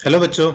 Hello बच्चों।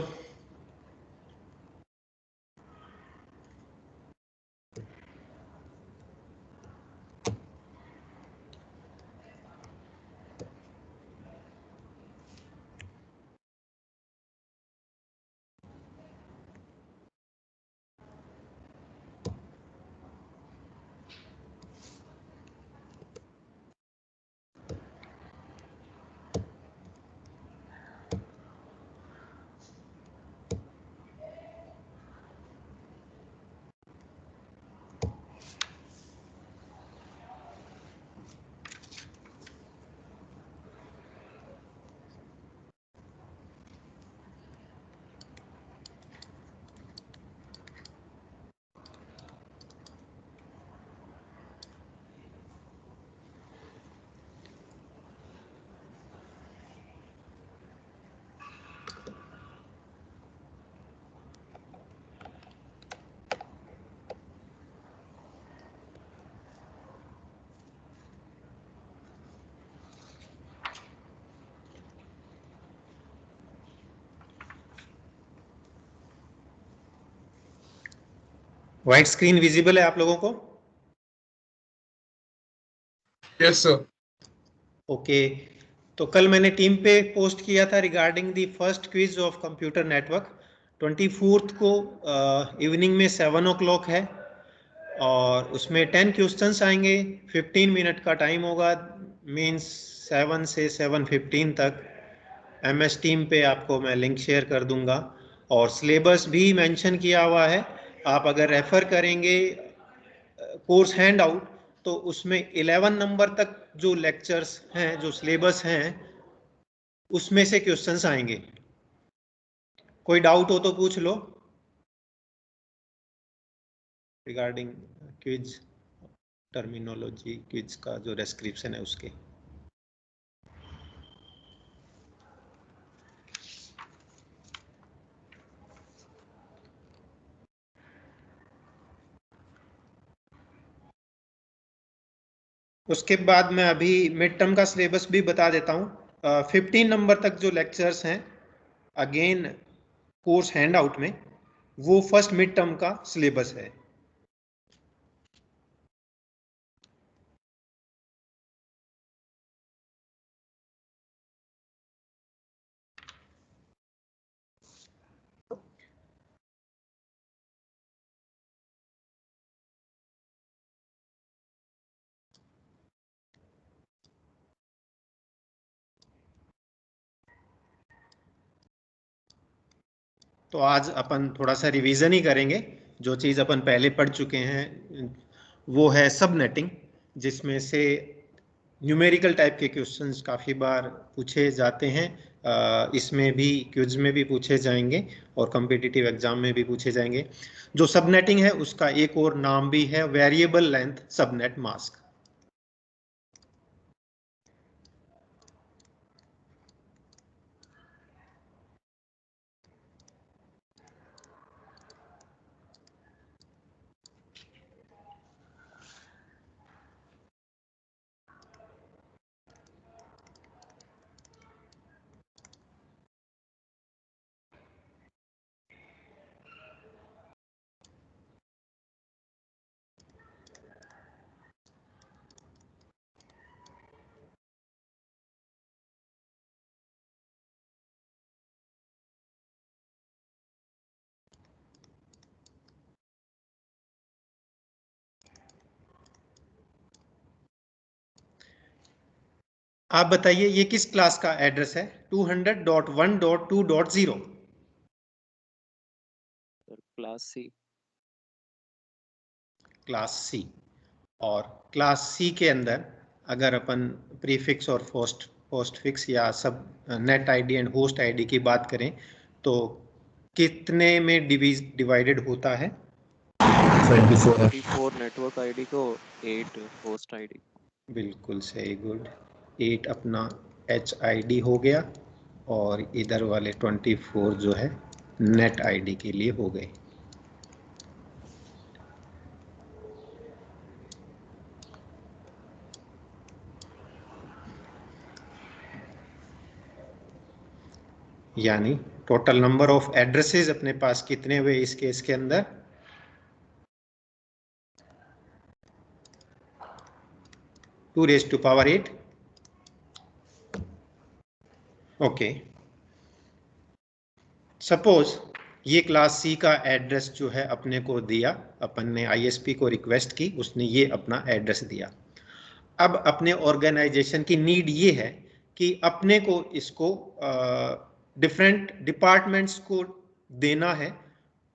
White screen visible है आप लोगों को? Yes sir. ओके। तो कल मैंने टीम पे पोस्ट किया था regarding the first quiz of computer network. 24th को इवनिंग में 7 o'clock है और उसमें 10 क्वेश्चंस आएंगे। 15 मिनट का टाइम होगा, मीन्स 7 से 7:15 तक। MS टीम पे आपको मैं लिंक शेयर कर दूंगा और सिलेबस भी मेंशन किया हुआ है। आप अगर रेफर करेंगे कोर्स हैंड आउट तो उसमें 11 नंबर तक जो लेक्चर्स हैं, जो सिलेबस हैं, उसमें से क्वेश्चंस आएंगे। कोई डाउट हो तो पूछ लो रिगार्डिंग क्विज टर्मिनोलॉजी, क्विज का जो डिस्क्रिप्शन है उसके। उसके बाद मैं अभी मिड टर्म का सिलेबस भी बता देता हूँ। 15 नंबर तक जो लेक्चर्स हैं अगेन कोर्स हैंड आउट में, वो फर्स्ट मिड टर्म का सिलेबस है। तो आज अपन थोड़ा सा रिवीजन ही करेंगे। जो चीज़ अपन पहले पढ़ चुके हैं वो है सब नेटिंग, जिसमें से न्यूमेरिकल टाइप के क्वेश्चंस काफ़ी बार पूछे जाते हैं। इसमें भी क्विज में भी पूछे जाएंगे और कॉम्पिटिटिव एग्जाम में भी पूछे जाएंगे। जो सबनेटिंग है उसका एक और नाम भी है वेरिएबल लेंथ सबनेट मास्क। आप बताइए ये किस क्लास का एड्रेस है? 200.1.2.0 क्लास सी। Class C. और क्लास सी के अंदर अगर अपन प्रीफिक्स और पोस्टफिक्स या सब net ID and host ID की बात करें तो कितने में डिवाइडेड होता है? 24 नेटवर्क आईडी को 8 होस्ट आईडी। बिल्कुल सही, गुड। 8 अपना HID हो गया और इधर वाले 24 जो है नेट आईडी के लिए हो गए। यानी टोटल नंबर ऑफ एड्रेसेस अपने पास कितने हुए इस केस के अंदर? 2⁸8। ओके, सपोज ये क्लास सी का एड्रेस जो है अपने को दिया, अपन ने आईएसपी को रिक्वेस्ट की, उसने ये अपना एड्रेस दिया। अब अपने ऑर्गेनाइजेशन की नीड ये है कि अपने को इसको डिफरेंट डिपार्टमेंट्स को देना है,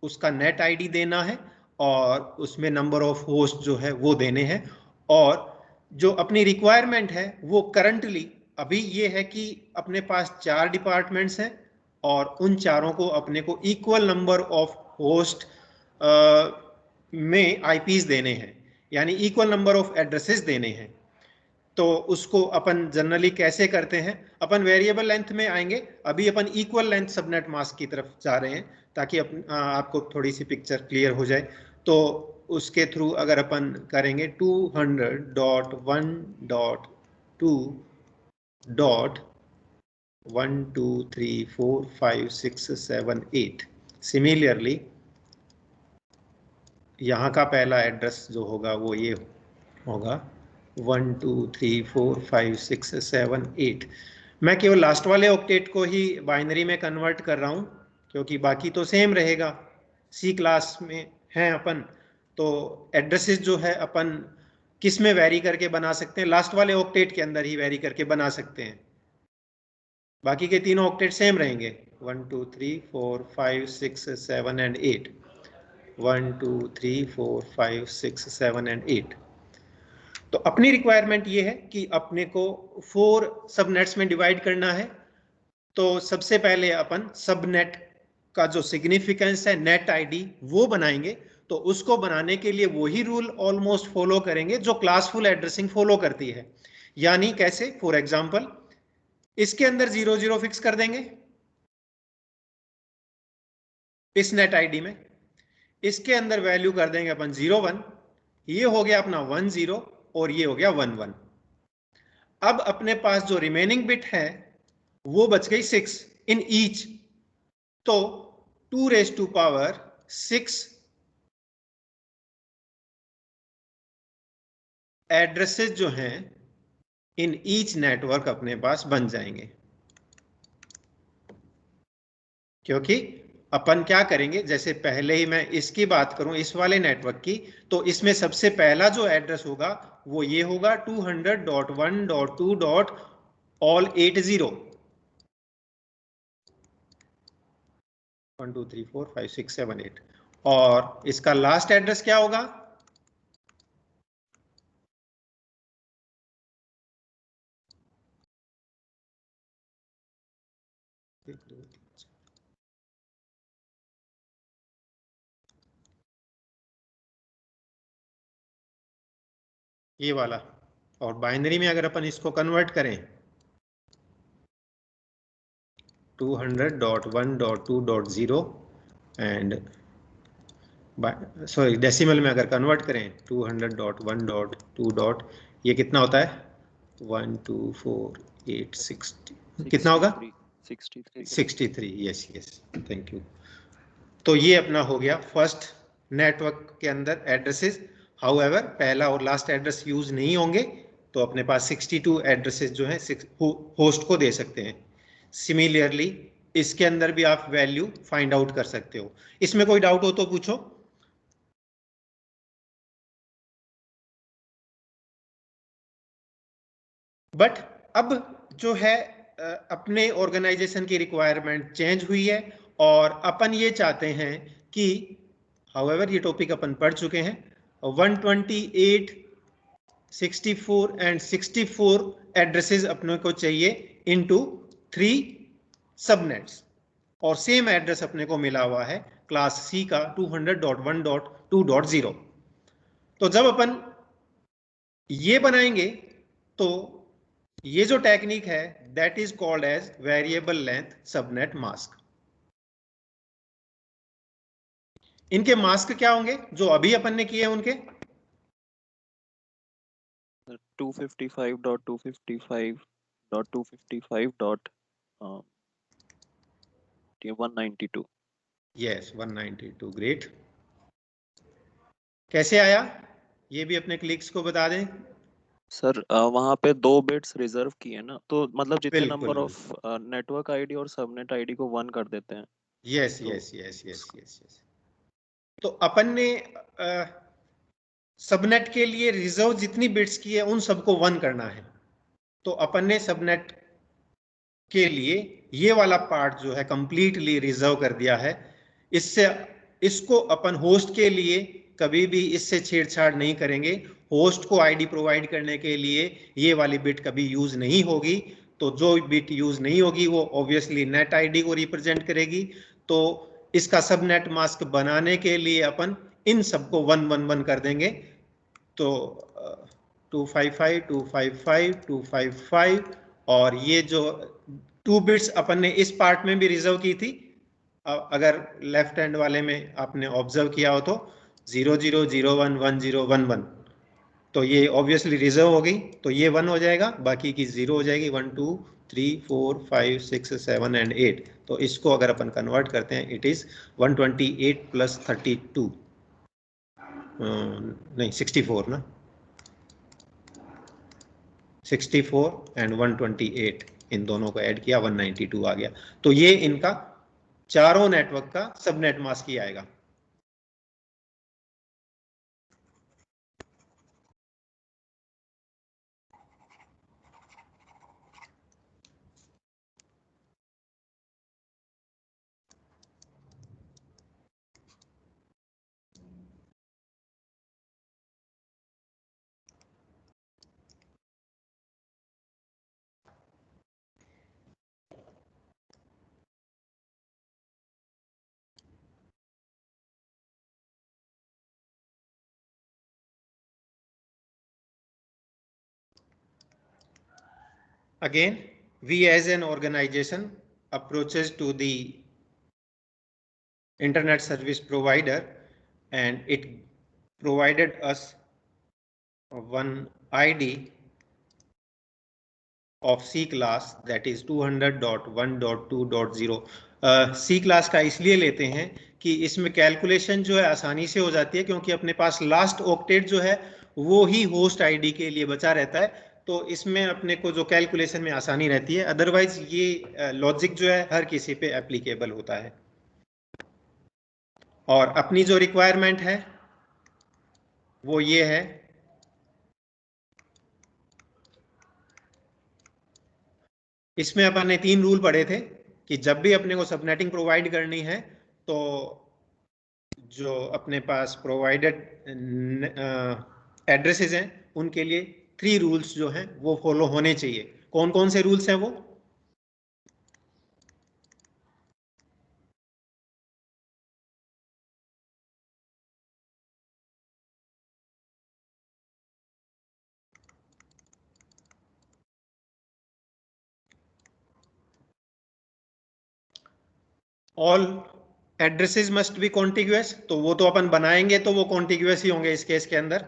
उसका नेट आईडी देना है और उसमें नंबर ऑफ होस्ट जो है वो देने हैं। और जो अपनी रिक्वायरमेंट है वो करंटली अभी ये है कि अपने पास 4 डिपार्टमेंट्स हैं और उन चारों को अपने को इक्वल नंबर ऑफ होस्ट में आईपीस देने हैं, यानी इक्वल नंबर ऑफ एड्रेसेस देने हैं। तो उसको अपन जनरली कैसे करते हैं, अपन वेरिएबल लेंथ में आएंगे, अभी अपन इक्वल लेंथ सबनेट मास्क की तरफ जा रहे हैं ताकि आपको थोड़ी सी पिक्चर क्लियर हो जाए। तो उसके थ्रू अगर अपन करेंगे 200.1.2.1 2 3 4 5 6 7 8। सिमिलरली यहाँ का पहला एड्रेस जो होगा वो ये होगा 1 2 3 4 5 6 7 8। मैं केवल लास्ट वाले ऑक्टेट को ही बाइनरी में कन्वर्ट कर रहा हूँ क्योंकि बाकी तो सेम रहेगा, सी क्लास में हैं अपन। तो एड्रेसेस जो है अपन किस में वेरी करके बना सकते हैं, लास्ट वाले ऑक्टेट के अंदर ही वेरी करके बना सकते हैं। बाकी के तीनों ऑक्टेट सेम रहेंगे, 1 2 3 4 5 6 7 एंड 8। 1 2 3 4 5 6 7 एंड 8। तो अपनी रिक्वायरमेंट ये है कि अपने को 4 सबनेट्स में डिवाइड करना है। तो सबसे पहले अपन सबनेट का जो सिग्निफिकेंस है नेट आईडी वो बनाएंगे। तो उसको बनाने के लिए वही रूल ऑलमोस्ट फॉलो करेंगे जो क्लासफुल एड्रेसिंग फॉलो करती है। यानी कैसे, फॉर एग्जांपल इसके अंदर 00 फिक्स कर देंगे इस नेट आईडी में, इसके अंदर वैल्यू कर देंगे अपन 01, ये हो गया अपना 10 और ये हो गया 11। अब अपने पास जो रिमेनिंग बिट है वो बच गई 6 इन ईच। तो 2⁶6 एड्रेसेस जो हैं इन ईच नेटवर्क अपने पास बन जाएंगे। क्योंकि अपन क्या करेंगे, जैसे पहले ही मैं इसकी बात करूं इस वाले नेटवर्क की, तो इसमें सबसे पहला जो एड्रेस होगा वो ये होगा 200.1.2.all80। 1 2 3 4 5 6 7 8। और इसका लास्ट एड्रेस क्या होगा, ये वाला। और बाइनरी में अगर अपन इसको कन्वर्ट करें 200.1.2.0 एंड सॉरी डेसिमल में अगर कन्वर्ट करें 200.1.2. ये कितना होता है 1 2 4 8 60 कितना होगा 63। Yes yes, thank you. तो ये अपना हो गया फर्स्ट नेटवर्क के अंदर एड्रेसेस। हाउएवर पहला और लास्ट एड्रेस यूज नहीं होंगे, तो अपने पास 62 एड्रेसेस जो हैं होस्ट को दे सकते हैं। सिमिलरली इसके अंदर भी आप वैल्यू फाइंड आउट कर सकते हो। इसमें कोई डाउट हो तो पूछो। बट अब जो है अपने ऑर्गेनाइजेशन की रिक्वायरमेंट चेंज हुई है और अपन ये चाहते हैं कि हाउएवर ये टॉपिक अपन पढ़ चुके हैं, 128 64 एंड 64 एड्रेसेस अपने को चाहिए इनटू 3 सबनेट्स। और सेम एड्रेस अपने को मिला हुआ है क्लास सी का 200.1.2.0। तो जब अपन ये बनाएंगे तो ये जो टेक्निक है that is called as variable length subnet mask. इनके मास्क क्या होंगे जो अभी अपन ने किए उनके, 255.255.255. 192। Yes 192, great. कैसे आया ये भी अपने क्लिक्स को बता दें। सर वहाँ पे 2 बिट्स रिजर्व किए ना, तो मतलब जितने बिल्कुल नंबर ऑफ नेटवर्क आईडी और सबनेट आईडी को 1 कर देते हैं। यस तो yes yes yes yes yes. तो अपन ने सबनेट के लिए रिजर्व जितनी बिट्स की है उन सबको 1 करना है। तो अपन ने सबनेट के लिए ये वाला पार्ट जो है कंप्लीटली रिजर्व कर दिया है। इससे इसको अपन होस्ट के लिए कभी भी इससे छेड़छाड़ नहीं करेंगे। होस्ट को आईडी प्रोवाइड करने के लिए ये वाली बिट कभी यूज नहीं होगी। तो जो बिट यूज नहीं होगी वो ऑब्वियसली नेट आईडी को रिप्रेजेंट करेगी। तो इसका सबनेट मास्क बनाने के लिए अपन इन सबको 111 कर देंगे। तो 255 255 255 और ये जो 2 बिट्स अपन ने इस पार्ट में भी रिजर्व की थी। अगर लेफ्ट हैंड वाले में आपने ऑब्जर्व किया हो तो 00011011, तो ये ऑब्वियसली रिजर्व हो गई। तो ये 1 हो जाएगा, बाकी की 0 हो जाएगी। 1 2 3 4 5 6 7 एंड 8। तो इसको अगर अपन कन्वर्ट करते हैं इट इज 128 प्लस 32 नहीं 64 ना, 64 एंड 128 इन दोनों को ऐड किया 192 आ गया। तो ये इनका चारों नेटवर्क का सबनेट मास्क ही आएगा। Again, we as an organization approaches to the internet service provider and it provided us one ID of C class that is 200.1.2.0। C class का इसलिए लेते हैं कि इसमें कैलकुलेशन जो है आसानी से हो जाती है, क्योंकि अपने पास लास्ट ऑक्टेट जो है वो ही होस्ट आईडी के लिए बचा रहता है। तो इसमें अपने को जो कैलकुलेशन में आसानी रहती है। अदरवाइज ये लॉजिक जो है हर किसी पे एप्लीकेबल होता है। और अपनी जो रिक्वायरमेंट है वो ये है, इसमें अपन ने 3 रूल पढ़े थे कि जब भी अपने को सबनेटिंग प्रोवाइड करनी है तो जो अपने पास प्रोवाइडेड एड्रेसेस हैं उनके लिए 3 रूल्स जो हैं वो फॉलो होने चाहिए। कौन कौन से रूल्स हैं वो? All addresses must be contiguous, तो वो तो अपन बनाएंगे तो वो कॉन्टिग्यूअस ही होंगे इस केस के अंदर।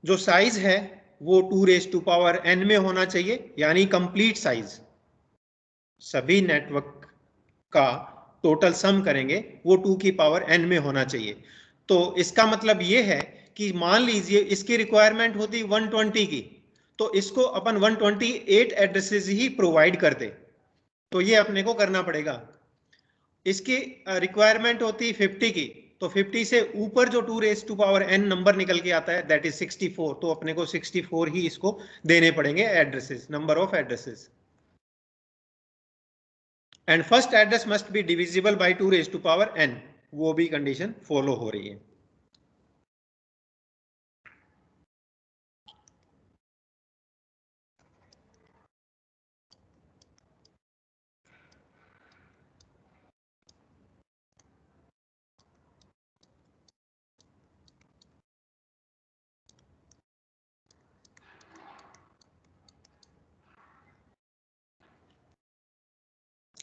जो साइज है वो 2⁻n में होना चाहिए, यानी कंप्लीट साइज। सभी नेटवर्क का टोटल सम करेंगे वो 2⁻n में होना चाहिए। तो इसका मतलब ये है कि मान लीजिए इसकी रिक्वायरमेंट होती 120 की, तो इसको अपन 128 एड्रेसेस ही प्रोवाइड कर दे। तो ये अपने को करना पड़ेगा। इसकी रिक्वायरमेंट होती 50 की, तो 50 से ऊपर जो 2⁻n नंबर निकल के आता है दैट इज 64। तो अपने को 64 ही इसको देने पड़ेंगे addresses, number of addresses. And first address must be divisible by 2⁻n, वो भी कंडीशन फॉलो हो रही है।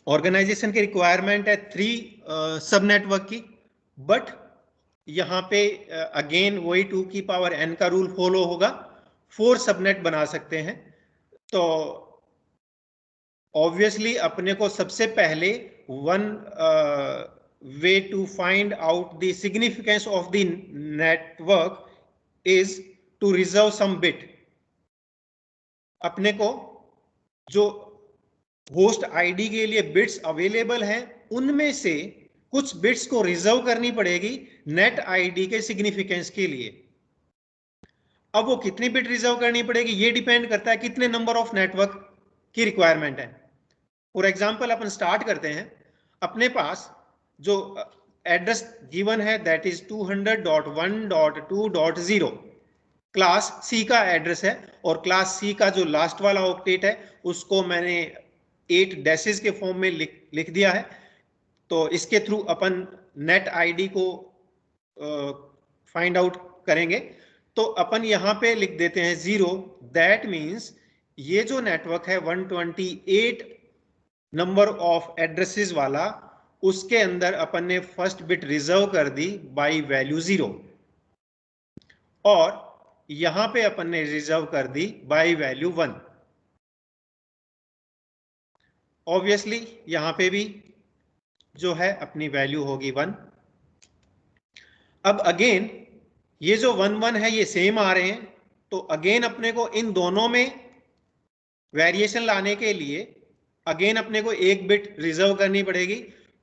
ऑर्गेनाइजेशन की रिक्वायरमेंट है 3 सब नेटवर्क की, बट यहाँ पे अगेन वही 2⁻n का रूल फॉलो होगा। 4 सबनेट बना सकते हैं। तो ऑब्वियसली अपने को सबसे पहले one way to find out the significance of the network is to reserve some bit. अपने को जो होस्ट आईडी के लिए बिट्स अवेलेबल हैं उनमें से कुछ बिट्स को रिजर्व करनी पड़ेगी नेट आईडी के सिग्निफिकेंस के लिए। अब वो कितनी बिट रिजर्व करनी पड़ेगी ये डिपेंड करता है कितने नंबर ऑफ नेटवर्क की रिक्वायरमेंट है। फॉर एग्जांपल अपन स्टार्ट करते हैं, अपने पास जो एड्रेस गिवन है दैट इज 200.1.2.0 क्लास सी का एड्रेस है और क्लास सी का जो लास्ट वाला ऑक्टेट है उसको मैंने 8 डैशेस के फॉर्म में लिख दिया है। तो इसके थ्रू अपन नेट आईडी को फाइंड आउट करेंगे। तो अपन यहां पे लिख देते हैं 0। दैट मींस ये जो नेटवर्क है 128 नंबर ऑफ एड्रेसेस वाला, उसके अंदर अपन ने फर्स्ट बिट रिजर्व कर दी बाय वैल्यू 0 और यहां पे अपन ने रिजर्व कर दी बाय वैल्यू 1। ऑब्वियसली यहां पे भी जो है अपनी वैल्यू होगी 1। अब अगेन ये जो 1 1 है ये सेम आ रहे हैं, तो अगेन अपने को इन दोनों में वेरिएशन लाने के लिए अगेन अपने को एक बिट रिजर्व करनी पड़ेगी।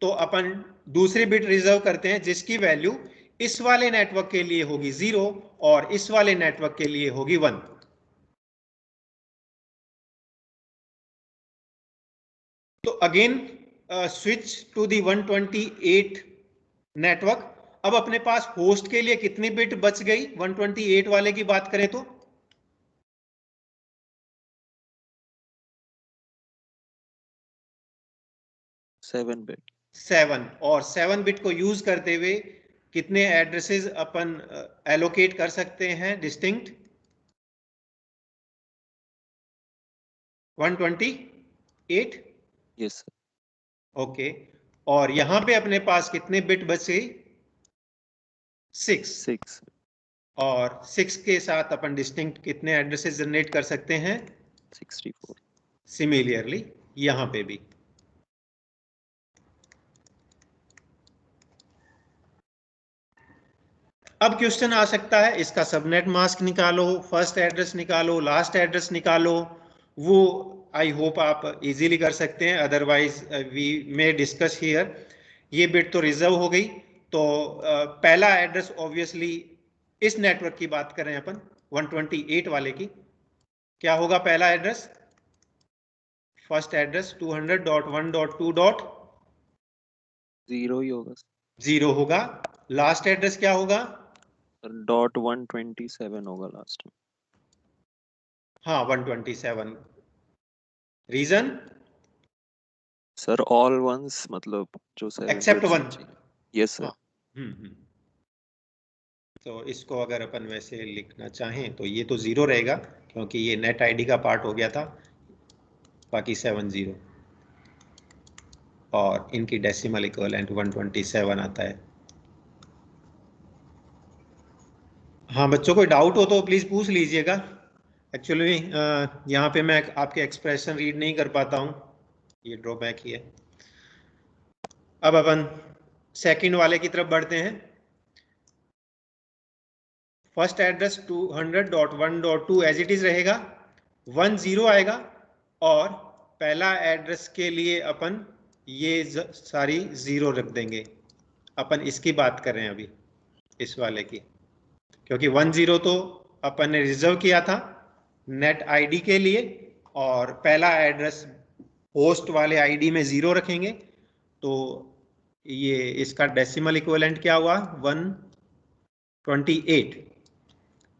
तो अपन दूसरी बिट रिजर्व करते हैं जिसकी वैल्यू इस वाले नेटवर्क के लिए होगी 0 और इस वाले नेटवर्क के लिए होगी 1। तो again switch to the 128 network. अब अपने पास होस्ट के लिए कितनी बिट बच गई 128 वाले की बात करें तो 7 बिट 7 और 7 बिट को यूज करते हुए कितने एड्रेसेस अपन एलोकेट कर सकते हैं डिस्टिंक्ट 128। Yes sir. ओके, और यहां पे अपने पास कितने बिट बचे 6 और 6 के साथ अपन डिस्टिंक्ट कितने एड्रेसेस जनरेट कर सकते हैं 64। सिमिलरली यहां पे भी अब क्वेश्चन आ सकता है इसका सबनेट मास्क निकालो, फर्स्ट एड्रेस निकालो, लास्ट एड्रेस निकालो। वो आई होप आप इजीली कर सकते हैं, otherwise we may discuss here. ये बिट तो रिजर्व हो गई। तो पहला एड्रेस ऑब्वियसली इस नेटवर्क की बात कर रहे हैं अपन 128 वाले की। क्या होगा पहला एड्रेस? फर्स्ट एड्रेस 200.1.2.0 ही होगा होगा। लास्ट एड्रेस क्या होगा? .127 होगा लास्ट में। हाँ 127। रीजन? सर ऑल वंस मतलब जो 7 एक्सेप्ट 1। Yes sir. तो इसको अगर अपन वैसे लिखना चाहें तो ये तो 0 रहेगा क्योंकि ये नेट आईडी का पार्ट हो गया था, बाकी 7 0 और इनकी डेसिमल इक्विवेलेंट 127 आता है। हाँ बच्चों कोई डाउट हो तो प्लीज पूछ लीजिएगा। एक्चुअली यहाँ पे मैं आपके एक्सप्रेशन रीड नहीं कर पाता हूँ, ये ड्रॉबैक ही है। अब अपन सेकंड वाले की तरफ बढ़ते हैं। First address 200.1.2 as it is रहेगा, 1 0 आएगा और पहला एड्रेस के लिए अपन ये सारी 0 रख देंगे। अपन इसकी बात कर रहे हैं अभी, इस वाले की, क्योंकि 1 0 तो अपन ने रिजर्व किया था नेट आईडी के लिए और पहला एड्रेस होस्ट वाले आईडी में 0 रखेंगे। तो ये इसका डेसिमल इक्विवेलेंट क्या हुआ 128।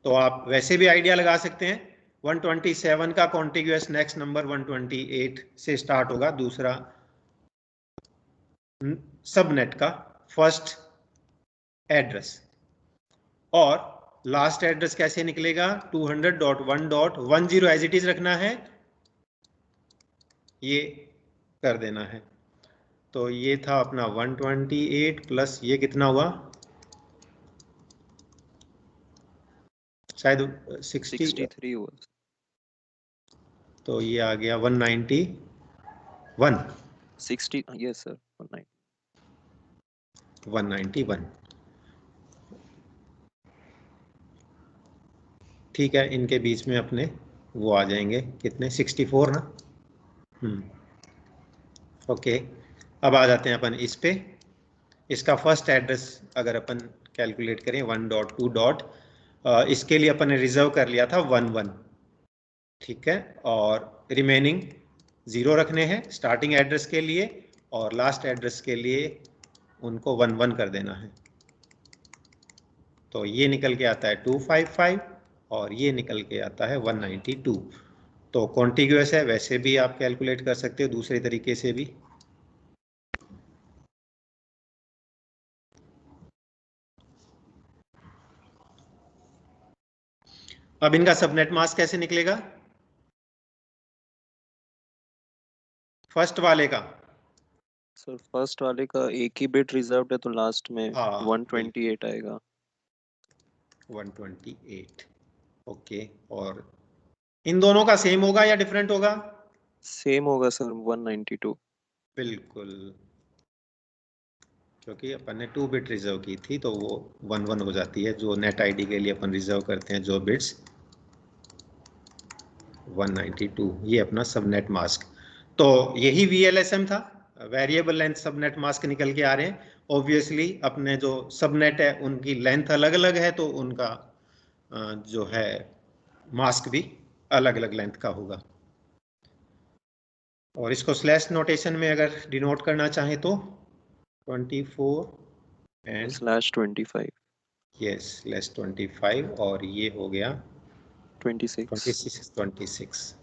तो आप वैसे भी आइडिया लगा सकते हैं 127 का कॉन्टिग्यूअस नेक्स्ट नंबर 128 से स्टार्ट होगा, दूसरा सबनेट का फर्स्ट एड्रेस। और लास्ट एड्रेस कैसे निकलेगा 200.1.10 एज इट इज रखना है, ये कर देना है। तो ये था अपना 128 प्लस ये कितना हुआ शायद 63 हुआ। तो ये आ गया 191। 60 यस सर 191। ठीक है, इनके बीच में अपने वो आ जाएंगे कितने, 64 ना। ओके, अब आ जाते हैं अपन इस पे। इसका फर्स्ट एड्रेस अगर अपन कैलकुलेट करें 1.2. इसके लिए अपन ने रिजर्व कर लिया था 11। ठीक है, और रिमेनिंग 0 रखने हैं स्टार्टिंग एड्रेस के लिए, और लास्ट एड्रेस के लिए उनको 11 कर देना है। तो ये निकल के आता है 255 और ये निकल के आता है 192। तो कॉन्टिग्यूअस है, वैसे भी आप कैलकुलेट कर सकते हो दूसरे तरीके से भी। अब इनका सबनेट मास्क कैसे निकलेगा? फर्स्ट वाले का सर फर्स्ट वाले का एक ही बिट रिजर्व्ड है तो लास्ट में हाँ 128 आएगा। 128। ओके, और इन दोनों का सेम होगा या डिफरेंट होगा? सेम होगा सर 192। बिल्कुल, क्योंकि अपन ने 2 बिट रिजर्व की थी तो वो 11 हो जाती है। जो नेट आईडी के लिए अपन रिजर्व करते हैं जो बिट्स, 192, ये अपना सबनेट मास्क। तो यही VLSM था, वेरिएबल लेंथ सबनेट मास्क निकल के आ रहे हैं। ऑब्वियसली अपने जो सबनेट है उनकी लेंथ अलग अलग है, तो उनका जो है मास्क भी अलग अलग लेंथ का होगा। और इसको स्लैश नोटेशन में अगर डिनोट करना चाहें तो 24 एंड /25 यस लेस 25, और ये हो गया 26। 26।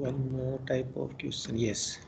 One more type of question, yes.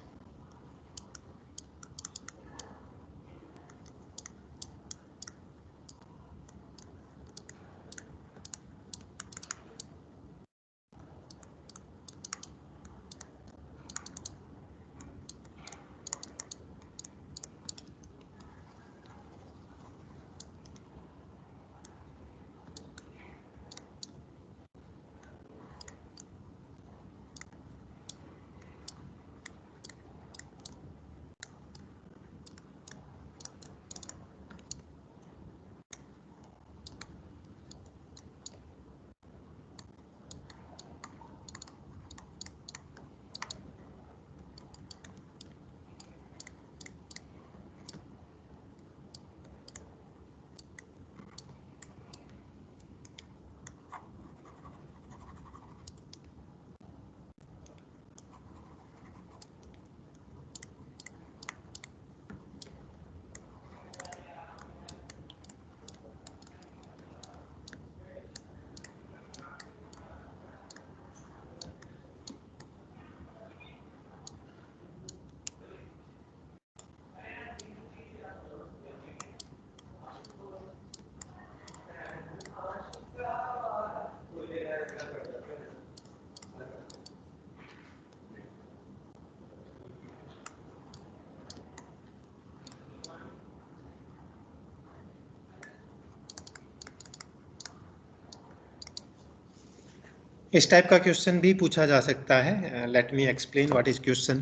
इस टाइप का क्वेश्चन भी पूछा जा सकता है। Let me explain what is question.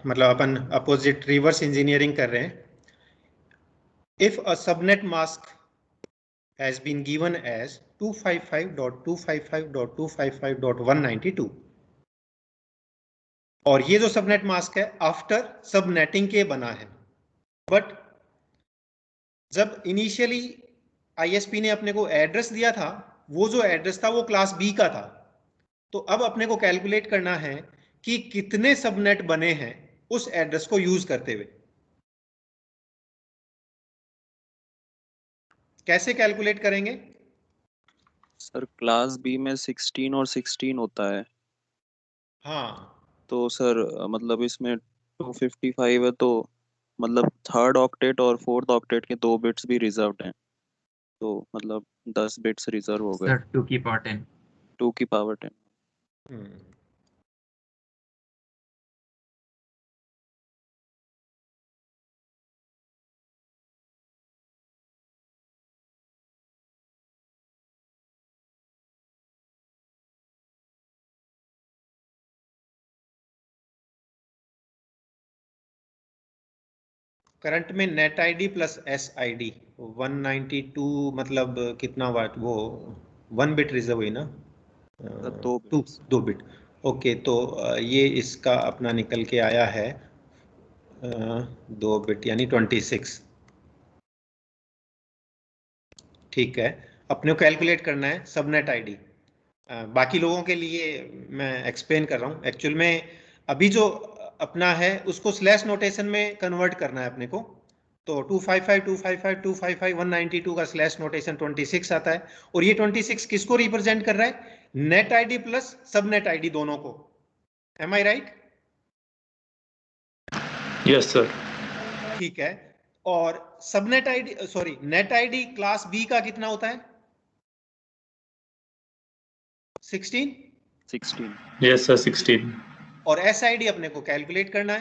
मतलब अपन अपोजिट रिवर्स इंजीनियरिंग कर रहे हैं। If a subnet mask has been given as 255.255.255.192, और ये जो सबनेट मास्क है आफ्टर सबनेटिंग के बना है, बट जब इनिशियली आईएसपी ने अपने को एड्रेस दिया था, वो जो एड्रेस था वो क्लास बी का था। तो अब अपने को कैलकुलेट करना है कि कितने सबनेट बने हैं उस एड्रेस को यूज करते हुए। कैसे कैलकुलेट करेंगे? सर क्लास बी में 16 और 16 होता है। हाँ, तो सर मतलब इसमें 255 है तो मतलब थर्ड ऑक्टेट और फोर्थ ऑक्टेट के 2 बिट्स भी रिजर्व्ड हैं, तो मतलब 10 बिट्स रिजर्व हो गए। सर 2 की पावर 10। 2 की पावर 10। हम्म, करंट में net ID plus S ID 192 मतलब कितना वाट वो 1 बिट रिजर्व हुई ना, मतलब 2 टू बिट्स। 2 बिट। ओके, तो ये इसका अपना निकल के आया है 2 बिट यानी 26। ठीक है, अपने को कैलकुलेट करना है सबनेट आईडी। बाकी लोगों के लिए मैं एक्सप्लेन कर रहा हूँ। एक्चुअल में अभी जो अपना है उसको स्लैश नोटेशन में कन्वर्ट करना है अपने को। तो 255 का स्लैश नोटेशन 26 आता है, और ये 26 किसको रिप्रेजेंट कर रहा है? Net ID plus subnet ID दोनों को। Am I right? Yes sir. ठीक है, और subnet ID sorry net ID class B का कितना होता है? 16। 16। Yes sir 16। और एस आईडी अपने को कैलकुलेट करना है,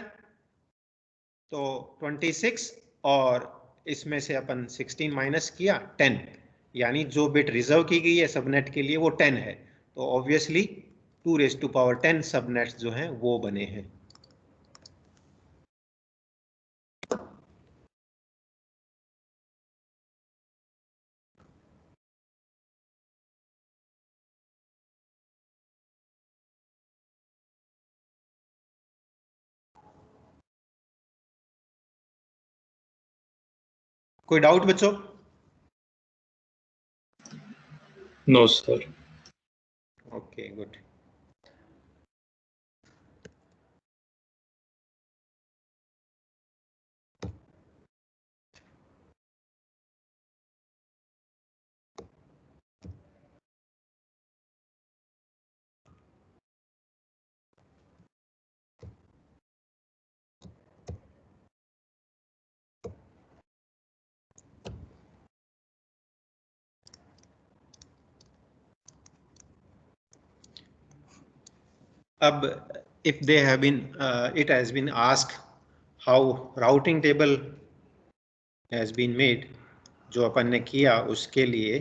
तो 26 और इसमें से अपन 16 माइनस किया 10, यानी जो बिट रिजर्व की गई है सबनेट के लिए वो 10 है। तो ऑब्वियसली 2⁻10 सबनेट्स जो हैं वो बने हैं। कोई डाउट बच्चों? No sir. Okay good. अब if they have been it has been asked how routing table has been made, जो अपन ने किया उसके लिए,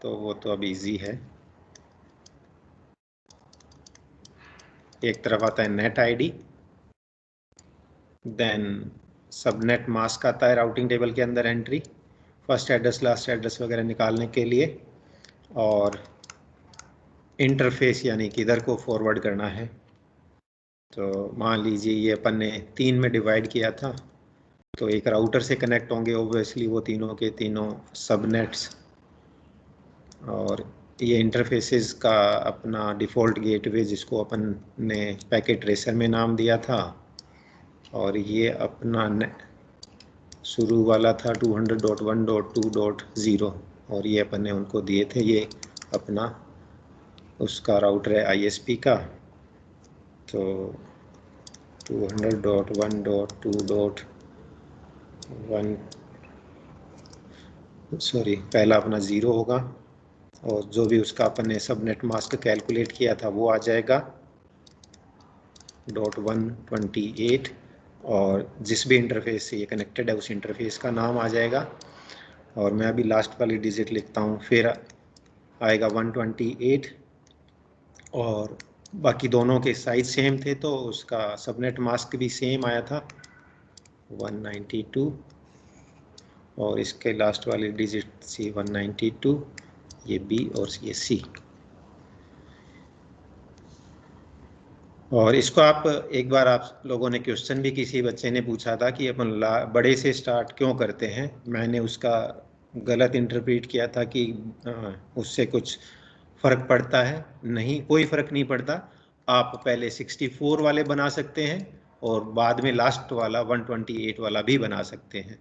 तो वो तो अब इजी है। एक तरफ आता है net ID, then subnet mask आता है राउटिंग टेबल के अंदर entry, first address last address वगैरह निकालने के लिए, और इंटरफेस यानी कि इधर को फॉरवर्ड करना है। तो मान लीजिए ये अपन ने 3 में डिवाइड किया था, तो एक राउटर से कनेक्ट होंगे ऑब्वियसली वो तीनों के तीनों सबनेट्स, और ये इंटरफेसेस का अपना डिफ़ॉल्ट गेटवे जिसको अपन ने पैकेट ट्रेसर में नाम दिया था, और ये अपना शुरू वाला था 200.1.2.0, और ये अपन ने उनको दिए थे, ये अपना उसका राउटर है ISP का। तो 200.1.2.1 सॉरी पहला अपना 0 होगा, और जो भी उसका अपन ने सबनेट मास्क कैलकुलेट किया था वो आ जाएगा .128, और जिस भी इंटरफेस से ये कनेक्टेड है उस इंटरफेस का नाम आ जाएगा। और मैं अभी लास्ट वाली डिजिट लिखता हूँ, फिर आएगा 128, और बाकी दोनों के साइज सेम थे तो उसका सबनेट मास्क भी सेम आया था 192, और इसके लास्ट वाली डिजिट सी 192, ये बी और ये सी। और इसको आप एक बार आप लोगों ने क्वेश्चन भी किसी बच्चे ने पूछा था कि अपन बड़े से स्टार्ट क्यों करते हैं, मैंने उसका गलत इंटरप्रेट किया था कि उससे कुछ फ़र्क पड़ता है। नहीं, कोई फ़र्क नहीं पड़ता। आप पहले 64 वाले बना सकते हैं और बाद में लास्ट वाला 128 वाला भी बना सकते हैं।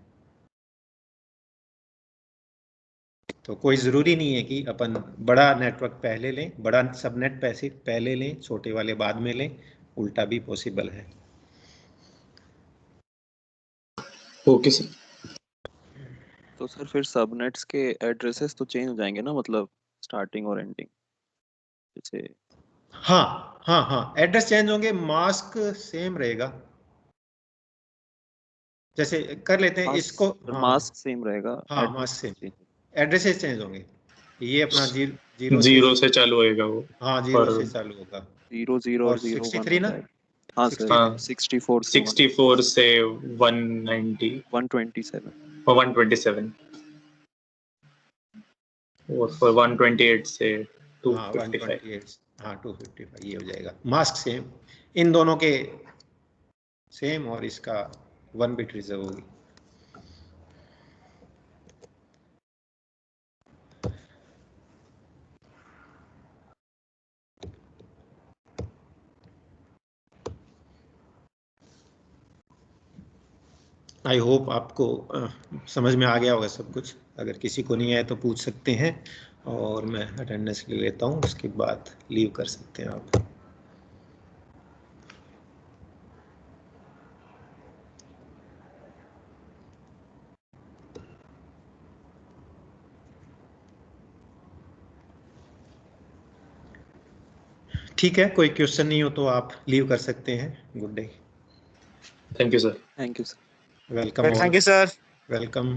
तो कोई ज़रूरी नहीं है कि अपन बड़ा नेटवर्क पहले लें, बड़ा सबनेट पैसे पहले लें, छोटे वाले बाद में लें, उल्टा भी पॉसिबल है। Okay sir. तो सर फिर सबनेट्स के एड्रेसेस तो चेंज हो जाएंगे ना, मतलब स्टार्टिंग और एंडिंग जैसे। हाँ हाँ हाँ, एड्रेस चेंज होंगे, मास्क सेम रहेगा। जैसे कर लेते हैं इसको, हाँ मास्क सेम रहेगा, हाँ, mask address same, change. Addresses change होंगे। ये अपना जीरो से, जीरो से चालू होएगा वो। हाँ जीरो और से चालू होगा। 00 और और 01 63 हो ना, जाएगा। हाँ सर, 63, हाँ 64 से 64 से 190 127। और 127 और फिर 128 से हाँ 255। 128, हाँ 255, ये हो जाएगा। मास्क सेम, इन दोनों के सेम, और इसका 1 बिट रिजर्व होगी। आई होप आपको समझ में आ गया होगा सब कुछ। अगर किसी को नहीं आया तो पूछ सकते हैं, और मैं अटेंडेंस ले लेता हूँ, उसके बाद लीव कर सकते हैं आप। ठीक है, कोई क्वेश्चन नहीं हो तो आप लीव कर सकते हैं। Good day. Thank you sir. Thank you sir. Welcome all. Thank you sir. Welcome.